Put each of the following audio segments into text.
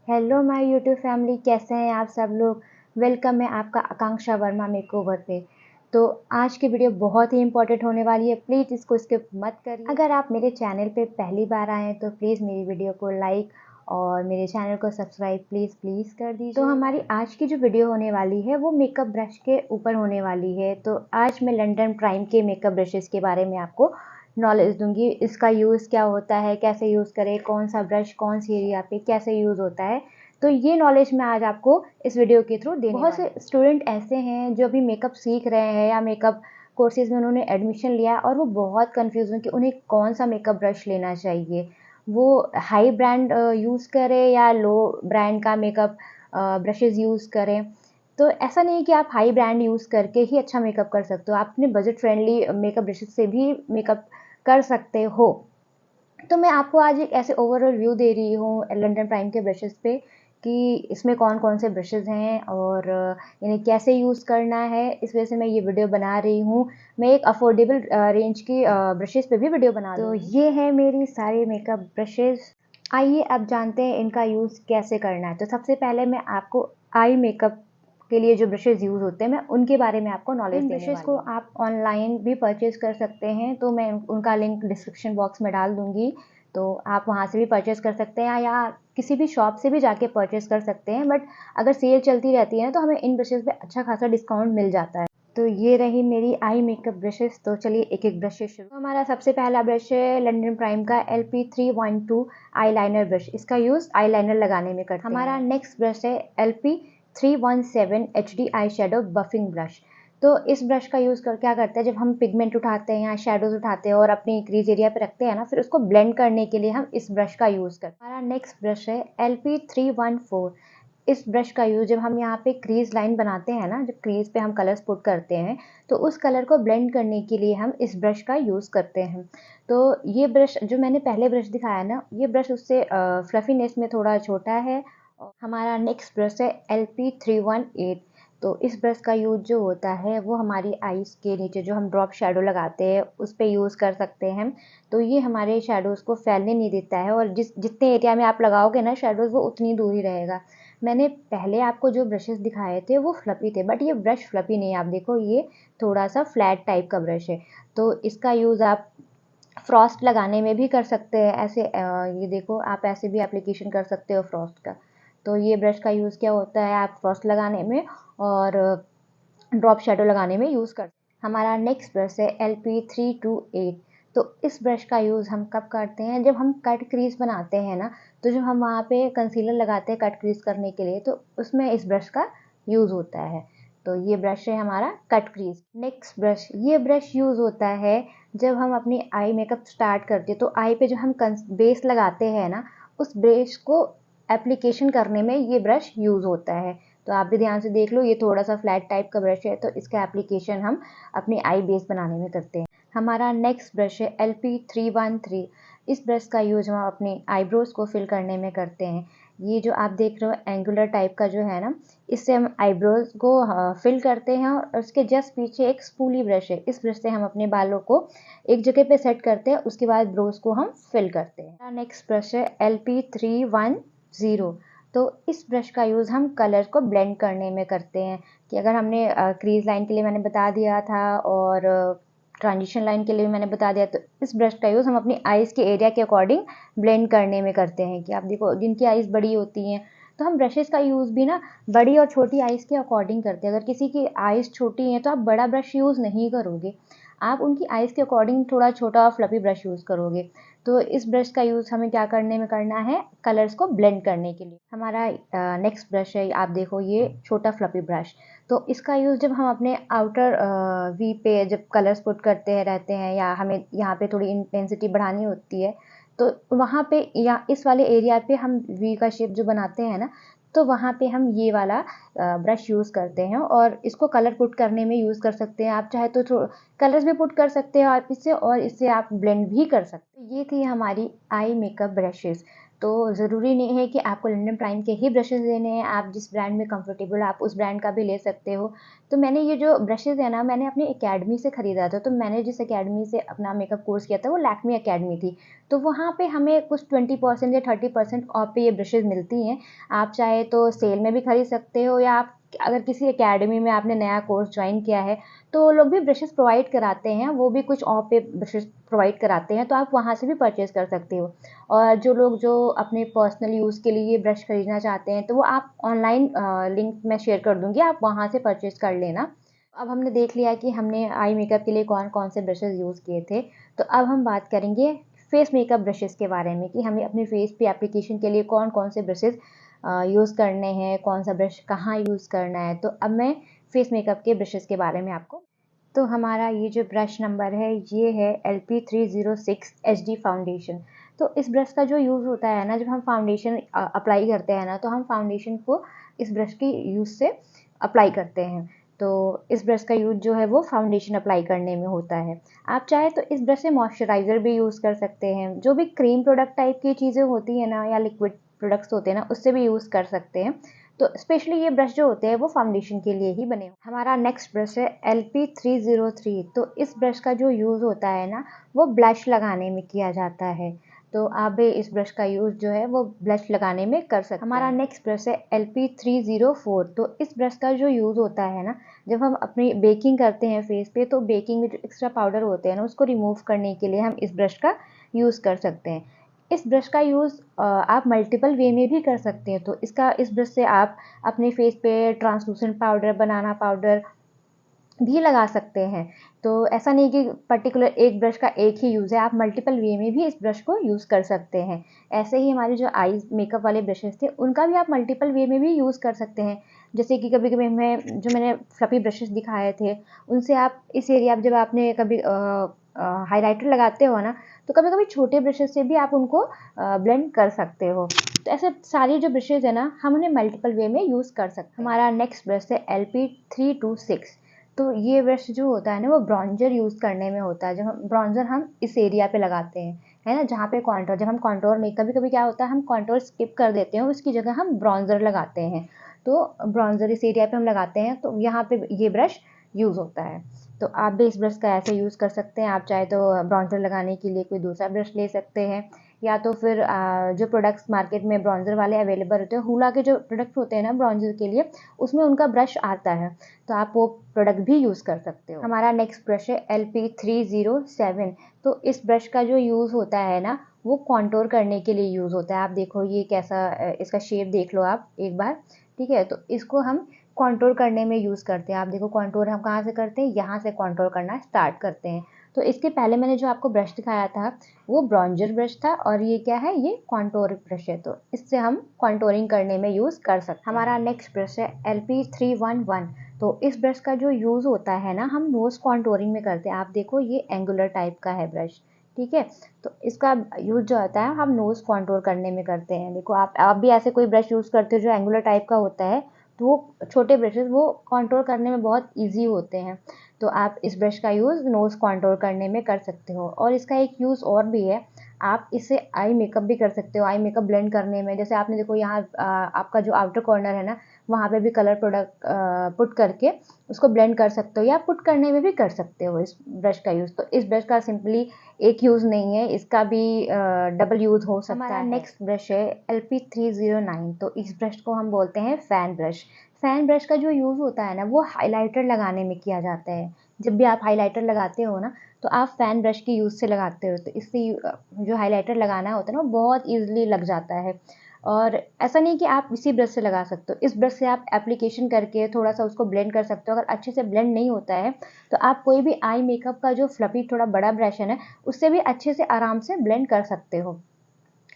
Hello my YouTube family, कैसे हैं आप सब लोग। वेलकम है आपका आकांक्षा वर्मा मेकओवर पे। तो आज की वीडियो बहुत ही इंपॉर्टेंट होने वाली है, प्लीज़ इसको स्किप मत करिए। अगर आप मेरे चैनल पे पहली बार आए हैं तो प्लीज़ मेरी वीडियो को लाइक और मेरे चैनल को सब्सक्राइब प्लीज़ कर दीजिए। तो हमारी आज की जो वीडियो होने वाली है वो मेकअप ब्रश के ऊपर होने वाली है। तो आज मैं लंदन प्राइम के मेकअप ब्रशेज़ के बारे में आपको नॉलेज दूंगी। इसका यूज़ क्या होता है, कैसे यूज़ करें, कौन सा ब्रश कौन सी एरिया पे कैसे यूज़ होता है, तो ये नॉलेज मैं आज आपको इस वीडियो के थ्रू देने बहुत से स्टूडेंट ऐसे हैं जो अभी मेकअप सीख रहे हैं या मेकअप कोर्सेज में उन्होंने एडमिशन लिया और वो बहुत कंफ्यूज हैं कि उन्हें कौन सा मेकअप ब्रश लेना चाहिए। वो हाई ब्रांड यूज़ करें या लो ब्रांड का मेकअप ब्रशेज़ यूज़ करें। तो ऐसा नहीं है कि आप हाई ब्रांड यूज़ करके ही अच्छा मेकअप कर सकते हो, आप अपने बजट फ्रेंडली मेकअप ब्रशेज़ से भी मेकअप कर सकते हो। तो मैं आपको आज एक ऐसे ओवरऑल व्यू दे रही हूँ लंदन प्राइम के ब्रशेज़ पे कि इसमें कौन कौन से ब्रशेज़ हैं और इन्हें कैसे यूज़ करना है। इस वजह से मैं ये वीडियो बना रही हूँ। मैं एक अफोर्डेबल रेंज की ब्रशेज़ पे भी वीडियो बना रही हूँ। तो ये है मेरी सारी मेकअप ब्रशेज़। आइए अब जानते हैं इनका यूज़ कैसे करना है। तो सबसे पहले मैं आपको आई मेकअप के लिए जो ब्रशेज़ यूज़ होते हैं मैं उनके बारे में आपको नॉलेज देने वाली हूँ। ब्रशेज़ को आप ऑनलाइन भी परचेज़ कर सकते हैं, तो मैं उनका लिंक डिस्क्रिप्शन बॉक्स में डाल दूँगी, तो आप वहाँ से भी परचेज़ कर सकते हैं या किसी भी शॉप से भी जाके परचेज़ कर सकते हैं। बट अगर सेल चलती रहती है ना तो हमें इन ब्रशेज़ पे अच्छा खासा डिस्काउंट मिल जाता है। तो ये रही मेरी आई मेकअप ब्रशेज़। तो चलिए एक एक ब्रश से शुरू। तो हमारा सबसे पहला ब्रश है लंदन प्राइम का LP312 आईलाइनर ब्रश। इसका यूज़ आईलाइनर लगाने में करते हैं। हमारा नेक्स्ट ब्रश है LP317 HD eye shadow buffing brush. तो इस ब्रश का यूज़ कर क्या करते हैं, जब हम पिगमेंट उठाते हैं या शेडोज उठाते हैं और अपनी क्रीज एरिया पे रखते हैं ना, फिर उसको ब्लेंड करने के लिए हम इस ब्रश का यूज़ करते हैं। हमारा नेक्स्ट ब्रश है LP314। इस ब्रश का यूज़ जब हम यहाँ पे क्रीज लाइन बनाते हैं ना, जब क्रीज पे हम कलर्स पुट करते हैं तो उस कलर को ब्लेंड करने के लिए हम इस ब्रश का यूज़ करते हैं। तो ये ब्रश जो मैंने पहले ब्रश दिखाया ना, ये ब्रश उससे फ्लफीनेस में थोड़ा छोटा है। और हमारा नेक्स्ट ब्रश है LP318। तो इस ब्रश का यूज़ जो होता है वो हमारी आईज़ के नीचे जो हम ड्रॉप शेडो लगाते हैं उस पे यूज़ कर सकते हैं। तो ये हमारे शेडोज़ को फैलने नहीं देता है और जितने एरिया में आप लगाओगे ना शेडोज़, वो उतनी दूर ही रहेगा। मैंने पहले आपको जो ब्रशेस दिखाए थे वो फ्लपी थे, बट ये ब्रश फ्लपी नहीं है। आप देखो ये थोड़ा सा फ्लैट टाइप का ब्रश है। तो इसका यूज़ आप फ्रॉस्ट लगाने में भी कर सकते हैं। ऐसे ये देखो, आप ऐसे भी एप्लीकेशन कर सकते हो फ्रॉस्ट का। तो ये ब्रश का यूज़ क्या होता है, आप फ्रॉस्ट लगाने में और ड्रॉप शेडो लगाने में यूज़ करते हैं। हमारा नेक्स्ट ब्रश है LP328। तो इस ब्रश का यूज़ हम कब करते हैं, जब हम कट क्रीज बनाते हैं ना, तो जब हम वहाँ पे कंसीलर लगाते हैं कट क्रीज करने के लिए, तो उसमें इस ब्रश का यूज़ होता है। तो ये ब्रश है हमारा कट क्रीज। नेक्स्ट ब्रश, ये ब्रश यूज़ होता है जब हम अपनी आई मेकअप स्टार्ट करते हैं, तो आई पे जो हम बेस लगाते हैं ना, उस बेस को एप्लीकेशन करने में ये ब्रश यूज़ होता है। तो आप भी ध्यान से देख लो, ये थोड़ा सा फ्लैट टाइप का ब्रश है, तो इसका एप्लीकेशन हम अपनी आई बेस बनाने में करते हैं। हमारा नेक्स्ट ब्रश है LP313। इस ब्रश का यूज हम अपने आईब्रोज को फिल करने में करते हैं। ये जो आप देख रहे हो एंगुलर टाइप का जो है ना, इससे हम आईब्रोज को फिल करते हैं और उसके जस्ट पीछे एक स्पूली ब्रश है। इस ब्रश से हम अपने बालों को एक जगह पे सेट करते हैं, उसके बाद ब्रोज को हम फिल करते हैं। नेक्स्ट ब्रश है LP310। तो इस ब्रश का यूज़ हम कलर को ब्लेंड करने में करते हैं। कि अगर हमने क्रीज लाइन के लिए मैंने बता दिया था और ट्रांजिशन लाइन के लिए भी मैंने बता दिया, तो इस ब्रश का यूज़ हम अपनी आईज़ के एरिया के अकॉर्डिंग ब्लेंड करने में करते हैं। कि आप देखो, जिनकी आईज़ बड़ी होती हैं तो हम ब्रशेस का यूज़ भी ना बड़ी और छोटी आईज़ के अकॉर्डिंग करते हैं। अगर किसी की आईज़ छोटी हैं तो आप बड़ा ब्रश यूज़ नहीं करोगे, आप उनकी आईज़ के अकॉर्डिंग थोड़ा छोटा और फ्लफी ब्रश यूज़ करोगे। तो इस ब्रश का यूज़ हमें क्या करने में करना है, कलर्स को ब्लेंड करने के लिए। हमारा नेक्स्ट ब्रश है, आप देखो ये छोटा फ्लफी ब्रश। तो इसका यूज़ जब हम अपने आउटर वी पे जब कलर्स पुट करते रहते हैं या हमें यहाँ पे थोड़ी इंटेंसिटी बढ़ानी होती है, तो वहाँ पे या इस वाले एरिया पे हम वी का शेप जो बनाते हैं ना, तो वहाँ पे हम ये वाला ब्रश यूज़ करते हैं और इसको कलर पुट करने में यूज़ कर सकते हैं। आप चाहे तो कलर्स भी पुट कर सकते हो आप इससे, और इससे आप ब्लेंड भी कर सकते हैं। ये थी हमारी आई मेकअप ब्रशेस। तो ज़रूरी नहीं है कि आपको लंडन प्राइम के ही ब्रशेज़ लेने हैं, आप जिस ब्रांड में कंफर्टेबल आप उस ब्रांड का भी ले सकते हो। तो मैंने ये जो ब्रशेज़ है ना, मैंने अपनी अकेडमी से ख़रीदा था। तो मैंने जिस अकेडमी से अपना मेकअप कोर्स किया था वो लैक्मे अकेडमी थी। तो वहाँ पे हमें कुछ 20% या 30% ऑफ पे ये ब्रशेज़ मिलती हैं। आप चाहे तो सेल में भी खरीद सकते हो, या आप अगर किसी अकेडमी में आपने नया कोर्स ज्वाइन किया है तो वो लोग भी ब्रशेज़ प्रोवाइड कराते हैं, वो भी कुछ ऑफ पे ब्रशेज़ प्रोवाइड कराते हैं, तो आप वहाँ से भी परचेज़ कर सकते हो। और जो लोग जो अपने पर्सनल यूज़ के लिए ब्रश खरीदना चाहते हैं तो वो आप ऑनलाइन लिंक मैं शेयर कर दूँगी, आप वहाँ से परचेज़ कर लेना। अब हमने देख लिया कि हमने आई मेकअप के लिए कौन-कौन से ब्रशेज़ यूज़ किए थे, तो अब हम बात करेंगे फेस मेकअप ब्रशेज़ के बारे में कि हमें अपने फेस पे एप्लीकेशन के लिए कौन-कौन से ब्रशेज़ यूज़ करने हैं, कौन सा ब्रश कहाँ यूज़ करना है। तो अब मैं फेस मेकअप के ब्रशेज़ के बारे में आपको, तो हमारा ये जो ब्रश नंबर है ये है LP306 HD फाउंडेशन। तो इस ब्रश का जो यूज़ होता है ना, जब हम फाउंडेशन अप्लाई करते हैं ना, तो हम फाउंडेशन को इस ब्रश की यूज़ से अप्लाई करते हैं। तो इस ब्रश का यूज़ जो है वो फाउंडेशन अप्लाई करने में होता है। आप चाहे तो इस ब्रश से मॉइस्चराइज़र भी यूज़ कर सकते हैं, जो भी क्रीम प्रोडक्ट टाइप की चीज़ें होती हैं ना, या लिक्विड प्रोडक्ट्स होते हैं ना, उससे भी यूज़ कर सकते हैं। तो स्पेशली ये ब्रश जो होते हैं वो फाउंडेशन के लिए ही बने। हमारा नेक्स्ट ब्रश है LP303। तो इस ब्रश का जो यूज़ होता है ना, वो ब्लश लगाने में किया जाता है। तो आप भी इस ब्रश का यूज़ जो है वो ब्लश लगाने में कर सकते हैं। हमारा नेक्स्ट ब्रश है LP304। तो इस ब्रश का जो यूज़ होता है ना, जब हम अपनी बेकिंग करते हैं फेस पे, तो बेकिंग में जो एक्स्ट्रा पाउडर होते हैं ना, उसको रिमूव करने के लिए हम इस ब्रश का यूज़ कर सकते हैं। इस ब्रश का यूज़ आप मल्टीपल वे में भी कर सकते हैं। तो इस ब्रश से आप अपने फेस पे ट्रांसलूसेंट पाउडर, बनाना पाउडर भी लगा सकते हैं। तो ऐसा नहीं कि पर्टिकुलर एक ब्रश का एक ही यूज़ है, आप मल्टीपल वे में भी इस ब्रश को यूज़ कर सकते हैं। ऐसे ही हमारे जो आईज़ मेकअप वाले ब्रशेज़ थे, उनका भी आप मल्टीपल वे में भी यूज़ कर सकते हैं। जैसे कि कभी-कभी मैंने फ्लफ़ी ब्रशेज़ दिखाए थे, उनसे आप इस एरिया जब आपने कभी हाइलाइटर लगाते हो ना, तो कभी-कभी छोटे ब्रशेज़ से भी आप उनको ब्लेंड कर सकते हो। तो ऐसे सारी जो ब्रशेज़ है ना, हम उन्हें मल्टीपल वे में यूज़ कर सकते हैं। हमारा नेक्स्ट ब्रश है LP326। तो ये ब्रश जो होता है ना, वो ब्रॉन्ज़र यूज़ करने में होता है। जब हम इस एरिया पे लगाते हैं, है ना, जहाँ पे कॉन्टोर, जब हम कॉन्टोर नहीं, कभी-कभी क्या होता है हम कॉन्टोर स्किप कर देते हैं, उसकी जगह हम ब्रॉन्ज़र लगाते हैं। तो ब्रॉन्ज़र इस एरिया पे हम लगाते हैं, तो यहाँ पे ये ब्रश यूज़ होता है। तो आप भी इस ब्रश का ऐसे यूज़ कर सकते हैं। आप चाहे तो ब्रॉन्ज़र लगाने के लिए कोई दूसरा ब्रश ले सकते हैं, या तो फिर जो प्रोडक्ट्स मार्केट में ब्रॉन्ज़र वाले अवेलेबल होते हैं, हुला के जो प्रोडक्ट होते हैं ना ब्रॉन्ज़र के लिए, उसमें उनका ब्रश आता है, तो आप वो प्रोडक्ट भी यूज़ कर सकते हो। हमारा नेक्स्ट ब्रश है LP307। तो इस ब्रश का जो यूज़ होता है ना, वो कॉन्टोर करने के लिए यूज़ होता है। आप देखो ये कैसा इसका शेप देख लो आप एक बार, ठीक है। तो इसको हम कॉन्टोर करने में यूज़ करते हैं। आप देखो कॉन्टोर हम कहाँ से करते हैं, यहाँ से कॉन्टोर करना स्टार्ट करते हैं। तो इसके पहले मैंने जो आपको ब्रश दिखाया था वो ब्रॉन्जर ब्रश था, और ये क्या है, ये कॉन्टोर ब्रश है। तो इससे हम कॉन्टोरिंग करने में यूज़ कर सकते हैं। हमारा नेक्स्ट ब्रश है LP311। तो इस ब्रश का जो यूज़ होता है ना, हम नोज़ कॉन्टोरिंग में करते हैं। आप देखो ये एंगुलर टाइप का है ब्रश, ठीक है। तो इसका यूज़ जो होता है हम नोज़ कॉन्टोर करने में करते हैं। देखो आप भी ऐसे कोई ब्रश यूज़ करते हो जो एंगुलर टाइप का होता है, तो वो छोटे ब्रशेज़ वो कॉन्टोर करने में बहुत ईज़ी होते हैं। तो आप इस ब्रश का यूज़ नोज़ कॉन्टोर करने में कर सकते हो। और इसका एक यूज़ और भी है, आप इससे आई मेकअप भी कर सकते हो। आई मेकअप ब्लेंड करने में, जैसे आपने देखो यहाँ आपका जो आउटर कॉर्नर है ना, वहाँ पे भी कलर प्रोडक्ट पुट करके उसको ब्लेंड कर सकते हो, या पुट करने में भी कर सकते हो इस ब्रश का यूज़। तो इस ब्रश का सिंपली एक यूज़ नहीं है, इसका भी डबल यूज़ हो सकता है। हमारा नेक्स्ट ब्रश है LP309। तो इस ब्रश को हम बोलते हैं फ़ैन ब्रश। फ़ैन ब्रश का जो यूज़ होता है ना, वो हाइलाइटर लगाने में किया जाता है। जब भी आप हाइलाइटर लगाते हो ना, तो आप फ़ैन ब्रश की यूज़ से लगाते हो, तो इससे जो हाइलाइटर लगाना होता है ना, वो बहुत ईज़िली लग जाता है। और ऐसा नहीं कि आप इसी ब्रश से लगा सकते हो, इस ब्रश से आप एप्लीकेशन करके थोड़ा-सा उसको ब्लेंड कर सकते हो। अगर अच्छे से ब्लेंड नहीं होता है, तो आप कोई भी आई मेकअप का जो फ्लफ़ी थोड़ा बड़ा ब्रश है ना, उससे भी अच्छे से आराम से ब्लेंड कर सकते हो।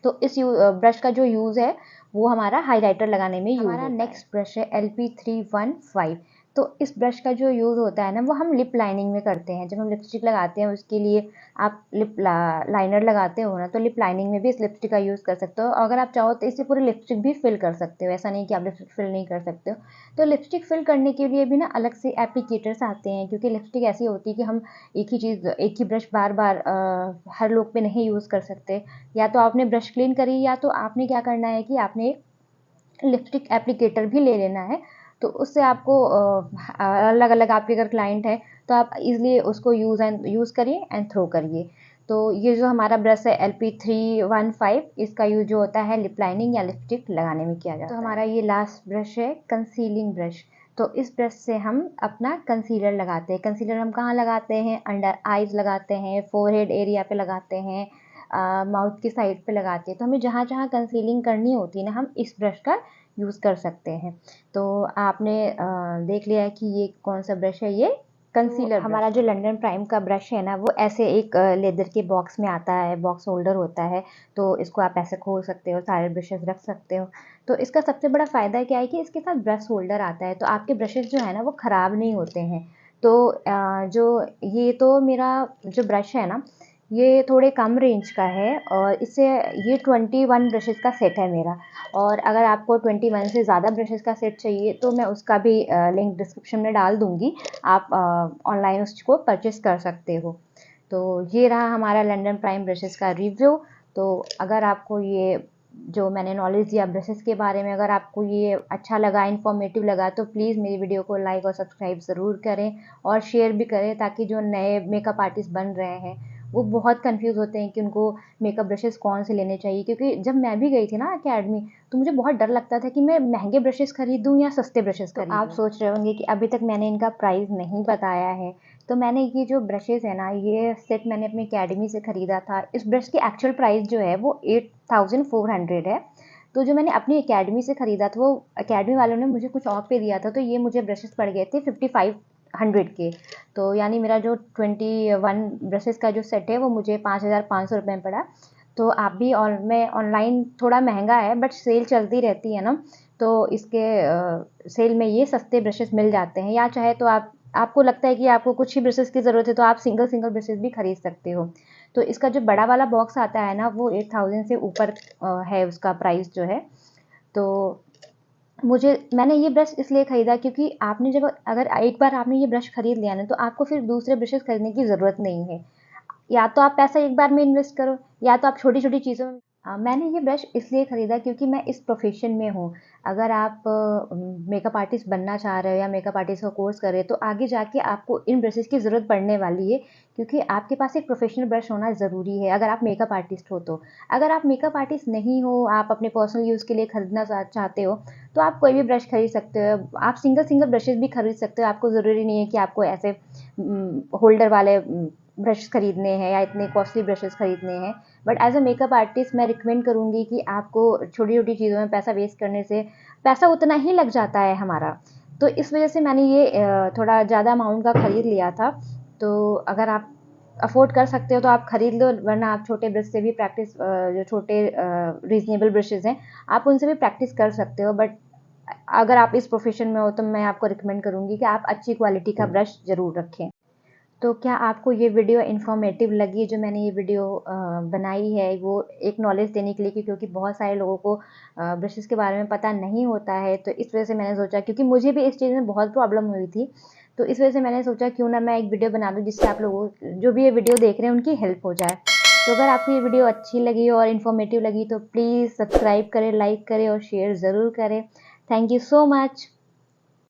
तो इस ब्रश का जो यूज़ है वो हमारा हाइलाइटर लगाने में यूज़ होता है। हमारा नेक्स्ट ब्रश है LP315। तो इस ब्रश का जो यूज़ होता है ना वो हम लिप लाइनिंग में करते हैं। जब हम लिपस्टिक लगाते हैं उसके लिए आप लिप लाइनर लगाते हो ना, तो लिप लाइनिंग में भी इस लिपस्टिक का यूज़ कर सकते हो। अगर आप चाहो तो इससे पूरी लिपस्टिक भी फिल कर सकते हो, ऐसा नहीं कि आप लिपस्टिक फिल नहीं कर सकते हो। तो लिपस्टिक फिल करने के लिए भी ना अलग से एप्लीकेटर्स आते हैं, क्योंकि लिपस्टिक ऐसी होती है कि हम एक ही ब्रश बार बार हर लोग पे नहीं यूज़ कर सकते। या तो आपने ब्रश क्लीन करी, या तो आपने क्या करना है कि आपने एक लिपस्टिक एप्लीकेटर भी ले लेना है। तो उससे आपको अलग अलग, आपके अगर क्लाइंट है तो आप इजीली उसको यूज़ करिए एंड थ्रो करिए। तो ये जो हमारा ब्रश है LP315, इसका यूज जो होता है लिप लाइनिंग या लिपस्टिक लगाने में किया जाता है। तो हमारा ये लास्ट ब्रश है कंसीलिंग ब्रश। तो इस ब्रश से हम अपना कंसीलर लगाते हैं। कंसीलर हम कहाँ लगाते हैं? अंडर आइज लगाते हैं, फोरहेड एरिया पे लगाते हैं, माउथ की साइड पे लगाते हैं। तो हमें जहाँ जहाँ कंसीलिंग करनी होती है ना, हम इस ब्रश का यूज़ कर सकते हैं। तो आपने देख लिया है कि ये कौन सा ब्रश है, ये कंसीलर। तो हमारा जो लंडन प्राइम का ब्रश है ना, वो ऐसे एक लेदर के बॉक्स में आता है, बॉक्स होल्डर होता है। तो इसको आप ऐसे खोल सकते हो, सारे ब्रशेस रख सकते हो। तो इसका सबसे बड़ा फ़ायदा क्या है कि इसके साथ ब्रश होल्डर आता है, तो आपके ब्रशेस जो है ना वो ख़राब नहीं होते हैं। तो जो ये तो मेरा जो ब्रश है ना, ये थोड़े कम रेंज का है, और इससे ये 21 ब्रशेस का सेट है मेरा। और अगर आपको 21 से ज़्यादा ब्रशेस का सेट चाहिए तो मैं उसका भी लिंक डिस्क्रिप्शन में डाल दूँगी, आप ऑनलाइन उसको परचेस कर सकते हो। तो ये रहा हमारा लंडन प्राइम ब्रशेस का रिव्यू। तो अगर आपको ये जो मैंने नॉलेज दिया ब्रशेस के बारे में, अगर आपको ये अच्छा लगा, इन्फॉर्मेटिव लगा, तो प्लीज़ मेरी वीडियो को लाइक और सब्सक्राइब ज़रूर करें और शेयर भी करें, ताकि जो नए मेकअप आर्टिस्ट बन रहे हैं वो बहुत कंफ्यूज होते हैं कि उनको मेकअप ब्रशेस कौन से लेने चाहिए। क्योंकि जब मैं भी गई थी ना अकेडमी, तो मुझे बहुत डर लगता था कि मैं महंगे ब्रशेस खरीदूं या सस्ते ब्रशेस खरीदूं। आप सोच रहे होंगे कि अभी तक मैंने इनका प्राइस नहीं बताया है। तो मैंने ये जो ब्रशेस है ना, ये सेट मैंने अपनी अकेडमी से ख़रीदा था। इस ब्रश की एक्चुअल प्राइस जो है वो 8400 है। तो जो मैंने अपनी अकेडमी से ख़रीदा था, वो अकेडमी वालों ने मुझे कुछ ऑफ पे दिया था, तो ये मुझे ब्रशेस पड़ गए थे 5500 के। तो यानी मेरा जो 21 ब्रशेस का जो सेट है वो मुझे 5500 रुपये में पड़ा। तो आप भी, और मैं ऑनलाइन थोड़ा महंगा है, बट सेल चलती रहती है ना, तो इसके सेल में ये सस्ते ब्रशेस मिल जाते हैं। या चाहे तो आपको लगता है कि आपको कुछ ही ब्रशेस की ज़रूरत है, तो आप सिंगल ब्रशेस भी खरीद सकते हो। तो इसका जो बड़ा वाला बॉक्स आता है ना, वो 8000 से ऊपर है उसका प्राइस जो है। तो मैंने ये ब्रश इसलिए ख़रीदा क्योंकि आपने अगर एक बार आपने ये ब्रश खरीद लिया ना, तो आपको फिर दूसरे ब्रशेस खरीदने की ज़रूरत नहीं है। या तो आप पैसा एक बार में इन्वेस्ट करो, या तो आप छोटी-छोटी चीज़ों में। मैंने ये ब्रश इसलिए ख़रीदा क्योंकि मैं इस प्रोफ़ेशन में हूँ। अगर आप मेकअप आर्टिस्ट बनना चाह रहे हो या मेकअप आर्टिस्ट का कोर्स कर रहे हो, तो आगे जाके आपको इन ब्रशेज़ की ज़रूरत पड़ने वाली है, क्योंकि आपके पास एक प्रोफ़ेशनल ब्रश होना ज़रूरी है, अगर आप मेकअप आर्टिस्ट हो तो। अगर आप मेकअप आर्टिस्ट नहीं हो, आप अपने पर्सनल यूज़ के लिए खरीदना चाहते हो, तो आप कोई भी ब्रश खरीद सकते हो। आप सिंगल ब्रशेज़ भी खरीद सकते हो। आपको ज़रूरी नहीं है कि आपको ऐसे होल्डर वाले ब्रश खरीदने हैं या इतने कॉस्टली ब्रशेस खरीदने हैं। But as a makeup artist मैं रिकमेंड करूँगी कि आपको छोटी-छोटी चीज़ों में पैसा वेस्ट करने से, पैसा उतना ही लग जाता है हमारा। तो इस वज़ह से मैंने ये थोड़ा ज़्यादा अमाउंट का ख़रीद लिया था। तो अगर आप अफ़ोर्ड कर सकते हो तो आप ख़रीद लो, वरना आप छोटे ब्रश से भी प्रैक्टिस, जो छोटे रीज़नेबल ब्रशेज़ हैं, आप उनसे भी प्रैक्टिस कर सकते हो। बट अगर आप इस प्रोफ़ेशन में हो तो मैं आपको रिकमेंड करूँगी कि आप अच्छी क्वालिटी का ब्रश ज़रूर रखें। तो क्या आपको ये वीडियो इन्फॉर्मेटिव लगी? जो मैंने ये वीडियो बनाई है वो एक नॉलेज देने के लिए, क्योंकि बहुत सारे लोगों को ब्रशेस के बारे में पता नहीं होता है। तो इस वजह से मैंने सोचा, क्योंकि मुझे भी इस चीज़ में बहुत प्रॉब्लम हुई थी, तो इस वजह से मैंने सोचा क्यों ना मैं एक वीडियो बना दूँ, जिससे आप लोगों, जो भी ये वीडियो देख रहे हैं, उनकी हेल्प हो जाए। तो अगर आपको ये वीडियो अच्छी लगी और इन्फॉर्मेटिव लगी तो प्लीज़ सब्सक्राइब करें, लाइक करें और शेयर ज़रूर करें। Thank you so much.